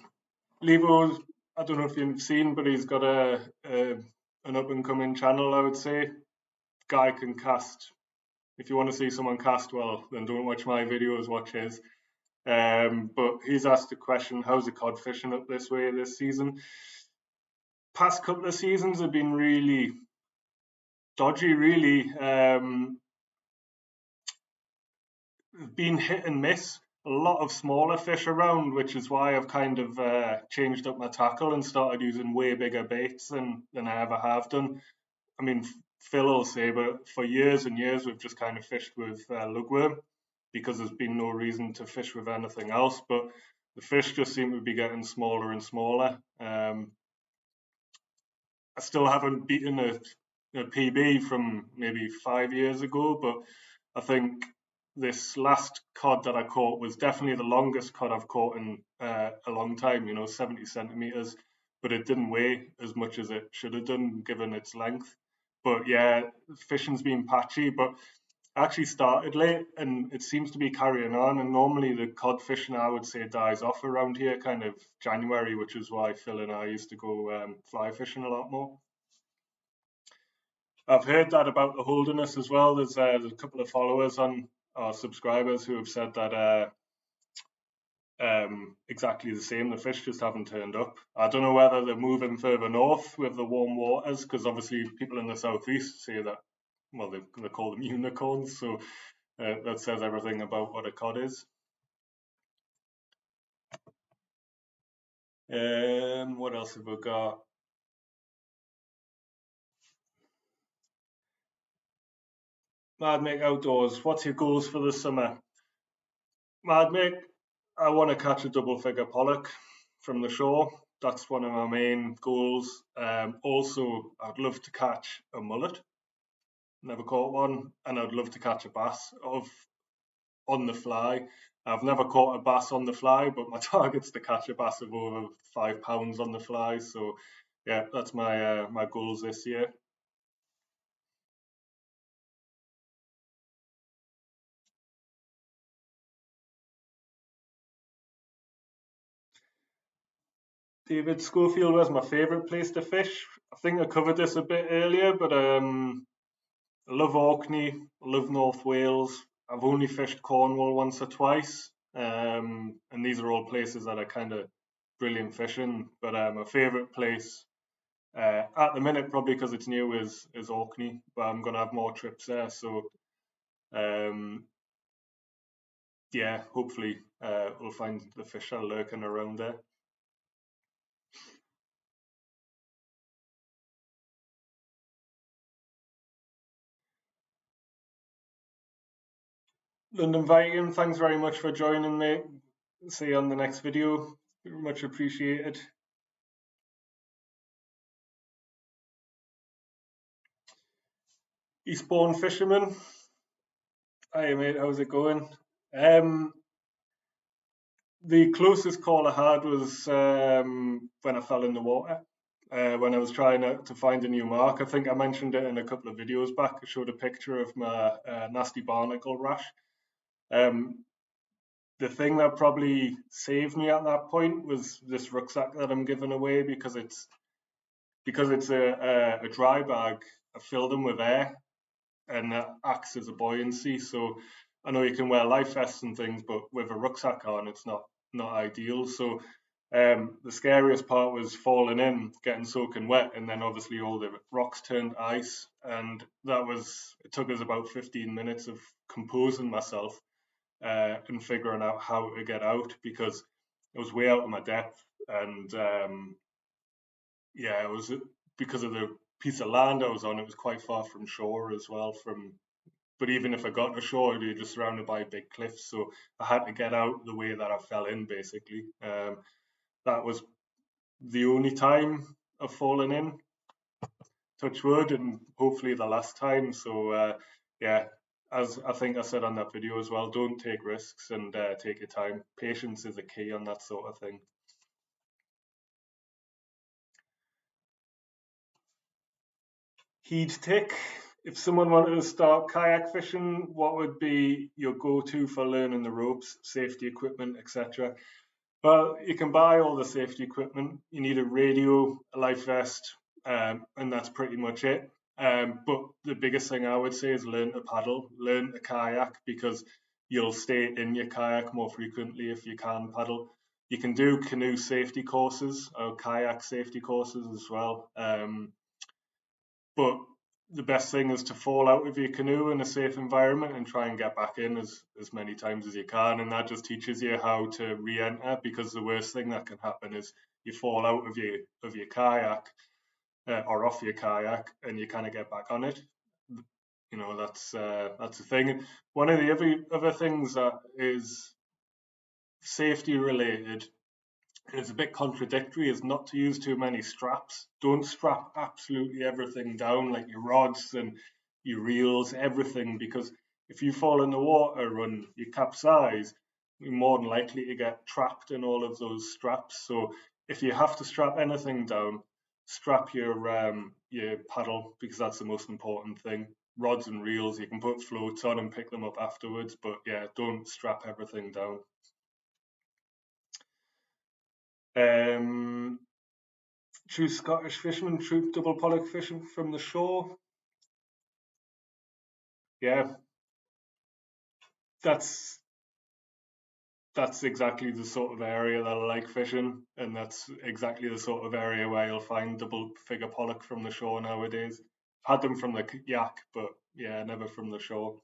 Levo's, I don't know if you've seen, but he's got an up and coming channel, I would say. Guy can cast. If you want to see someone cast well, then don't watch my videos, watch his. But he's asked the question, how's the cod fishing up this way this season? Past couple of seasons have been really dodgy, really. Been hit and miss. A lot of smaller fish around, which is why I've kind of changed up my tackle and started using way bigger baits than I ever have done. I mean, Phil will say, but for years and years we've just kind of fished with lugworm because there's been no reason to fish with anything else. But the fish just seem to be getting smaller and smaller. I still haven't beaten a PB from maybe 5 years ago, but I think this last cod that I caught was definitely the longest cod I've caught in a long time, 70 centimeters, but it didn't weigh as much as it should have done given its length. But yeah, fishing's been patchy, but I actually started late and it seems to be carrying on. And normally the cod fishing, I would say, dies off around here, kind of January, which is why Phil and I used to go fly fishing a lot more. I've heard that about the holderness as well. There's a couple of followers on our subscribers who have said that exactly the same. The fish just haven't turned up. I don't know whether they're moving further north with the warm waters, because obviously people in the southeast say that, well, they call them unicorns. So that says everything about what a cod is. What else have we got? Mad Mick Outdoors. What's your goals for the summer? Mad Mick, I want to catch a double figure pollock from the shore. That's one of my main goals. Also, I'd love to catch a mullet. Never caught one, and I'd love to catch a bass on the fly. I've never caught a bass on the fly, but my target's to catch a bass of over 5 pounds on the fly. So, yeah, that's my goals this year. David Schofield was my favourite place to fish. I think I covered this a bit earlier, but I love Orkney, I love North Wales. I've only fished Cornwall once or twice, and these are all places that are kind of brilliant fishing. But my favourite place at the minute, probably because it's new, is Orkney. But I'm gonna have more trips there, so um, yeah, hopefully we'll find the fish are lurking around there. London Viking, thanks very much for joining me. See you on the next video. Much appreciated. Eastbourne Fisherman. Hi mate, how's it going? Um, The closest call I had was when I fell in the water. When I was trying to find a new mark. I think I mentioned it in a couple of videos back. I showed a picture of my nasty barnacle rash. Um, the thing that probably saved me at that point was this rucksack that I'm giving away because it's a dry bag. I filled them with air and that acts as a buoyancy. So I know you can wear life vests and things, but with a rucksack on, it's not ideal. So the scariest part was falling in, getting soaking wet, and then obviously all the rocks turned ice, and it took us about 15 minutes of composing myself and figuring out how to get out because it was way out of my depth, and yeah, it was because of the piece of land I was on. It was quite far from shore as well. But even if I got to shore, you're just surrounded by big cliffs, so I had to get out the way that I fell in, basically. That was the only time I've fallen in, touch wood, and hopefully the last time. So yeah, as I think I said on that video as well, don't take risks and take your time. Patience is a key on that sort of thing. Heat tick. If someone wanted to start kayak fishing, what would be your go-to for learning the ropes, safety equipment, etc.? Well, you can buy all the safety equipment. You need a radio, a life vest, and that's pretty much it. But the biggest thing I would say is learn to paddle, learn to kayak because you'll stay in your kayak more frequently if you can paddle. You can do canoe safety courses or kayak safety courses as well. But the best thing is to fall out of your canoe in a safe environment and try and get back in as many times as you can. And that just teaches you how to re-enter because the worst thing that can happen is you fall out of your kayak or off your kayak and you kind of get back on it. You know, that's the thing. One of the other things that is safety related, it's a bit contradictory, is not to use too many straps. Don't strap absolutely everything down, like your rods and your reels, everything, because if you fall in the water and you capsize, you're more than likely to get trapped in all of those straps. So if you have to strap anything down, strap your paddle because that's the most important thing. Rods and reels, you can put floats on and pick them up afterwards, but yeah, don't strap everything down. Um, True Scottish fishermen, true double pollock fishing from the shore. Yeah, that's that's exactly the sort of area that I like fishing, and that's exactly the sort of area where you'll find double figure pollock from the shore nowadays. Had them from the yak, but yeah, never from the shore.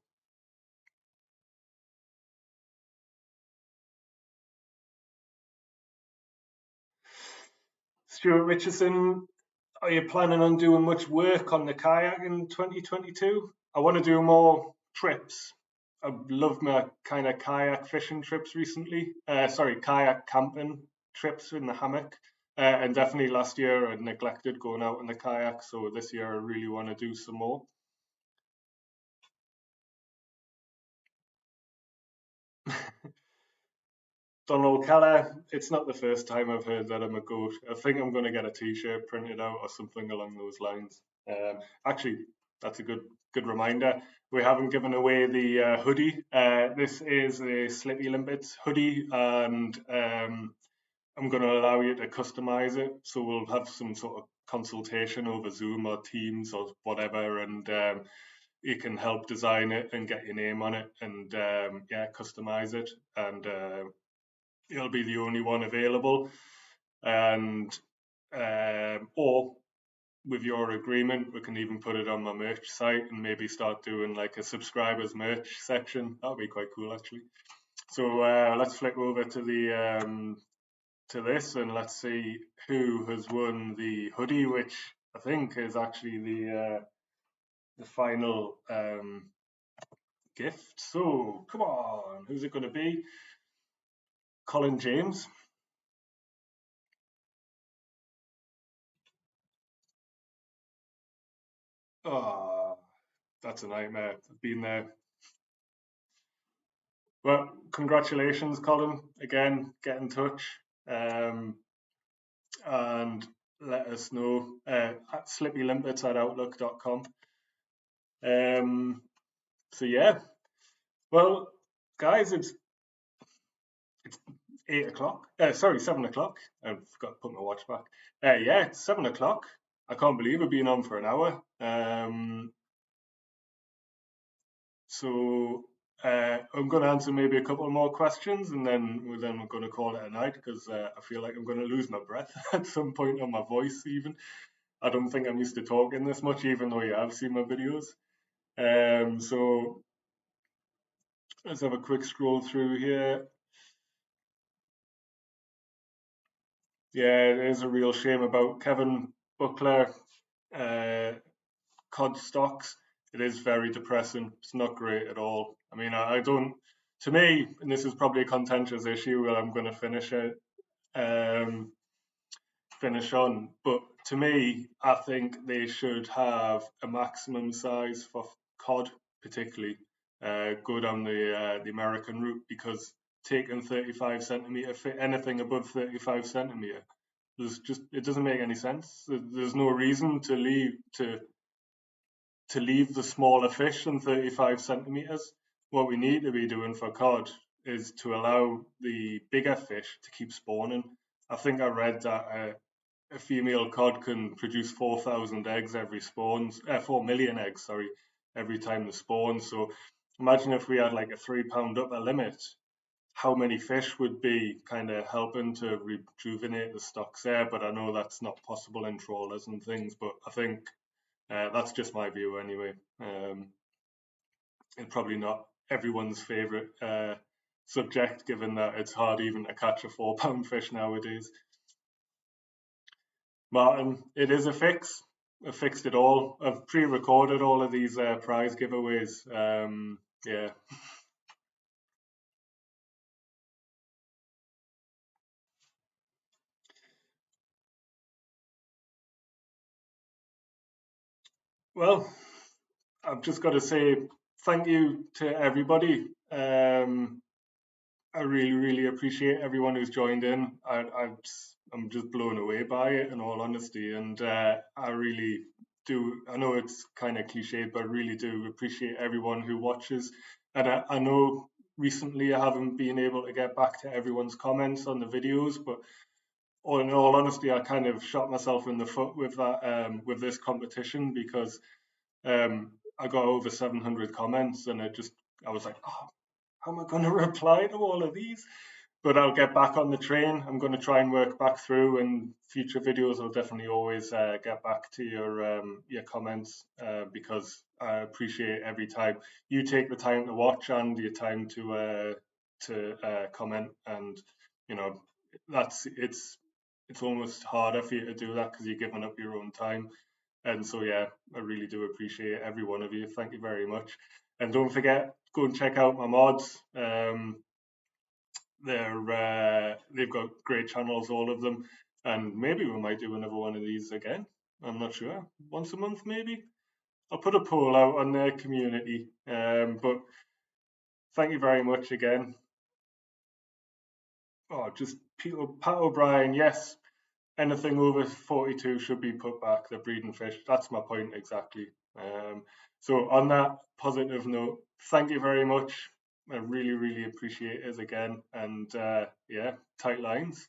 Stuart Richardson, are you planning on doing much work on the kayak in 2022? I want to do more trips. I've loved my kind of kayak fishing trips recently. Sorry, kayak camping trips in the hammock. And definitely last year I neglected going out in the kayak, so this year I really want to do some more. Donald Keller, it's not the first time I've heard that I'm a goat. I think I'm going to get a T-shirt printed out or something along those lines. Actually, that's a good reminder. We haven't given away the hoodie. This is a Slippy Limpets hoodie, and I'm going to allow you to customize it. So we'll have some sort of consultation over Zoom or Teams or whatever, and you can help design it and get your name on it, and yeah, customize it. And it'll be the only one available. And or with your agreement, we can even put it on my merch site and maybe start doing like a subscribers merch section. That would be quite cool, actually. So let's flip over to the to this and let's see who has won the hoodie, which I think is actually the final gift. So come on, who's it going to be? Colin James. Oh, that's a nightmare. I've been there. Well, congratulations, Colin. Again, get in touch and let us know at slippylimpets@outlook.com. So yeah, well, guys, it's 8 o'clock. Sorry, 7 o'clock. I forgot to put my watch back. Yeah, it's 7 o'clock. I can't believe we've been on for an hour. So I'm going to answer maybe a couple more questions, and then we're going to call it a night because I feel like I'm going to lose my breath at some point on my voice. Even I don't think I'm used to talking this much, even though you have seen my videos. So let's have a quick scroll through here. Yeah, it is a real shame about Kevin Buckler, COD stocks. It is very depressing. It's not great at all. I mean, I don't. To me, and this is probably a contentious issue, I'm going to um, finish on. But to me, I think they should have a maximum size for cod, particularly go down the American route, because taking 35 centimeter fit anything above 35 centimeter, it doesn't make any sense. There's no reason to leave the smaller fish than 35 centimeters. What we need to be doing for cod is to allow the bigger fish to keep spawning. I think I read that a female cod can produce 4,000 eggs every spawns, 4 million eggs, sorry, every time they spawn. So imagine if we had like a £3 upper limit, how many fish would be kind of helping to rejuvenate the stocks there. But I know that's not possible in trawlers and things, but I think that's just my view anyway. It's probably not everyone's favorite subject, given that it's hard even to catch a £4 fish nowadays. Martin, it is a fix. I fixed it all. I've pre-recorded all of these prize giveaways. Yeah. Well, I've just got to say thank you to everybody. I really, really appreciate everyone who's joined in. I'm just blown away by it, in all honesty, and I really do. I know it's kind of cliched, but I really do appreciate everyone who watches. And I know recently I haven't been able to get back to everyone's comments on the videos, but in all honesty, I kind of shot myself in the foot with that with this competition, because I got over 700 comments, and I was like, oh, how am I going to reply to all of these? But I'll get back on the train. I'm going to try and work back through, and future videos I'll definitely always get back to your comments, because I appreciate every time you take the time to watch and your time to comment. And you know, it's almost harder for you to do that because you're giving up your own time. And so, yeah, I really do appreciate every one of you. Thank you very much. And don't forget, go and check out my mods. They've got great channels, all of them. And maybe we might do another one of these again. I'm not sure. Once a month, maybe. I'll put a poll out on their community. But thank you very much again. Oh, just Pat O'Brien, yes. Anything over 42 should be put back. They're breeding fish. That's my point exactly. So on that positive note, thank you very much. I really, really appreciate it again. And yeah, tight lines.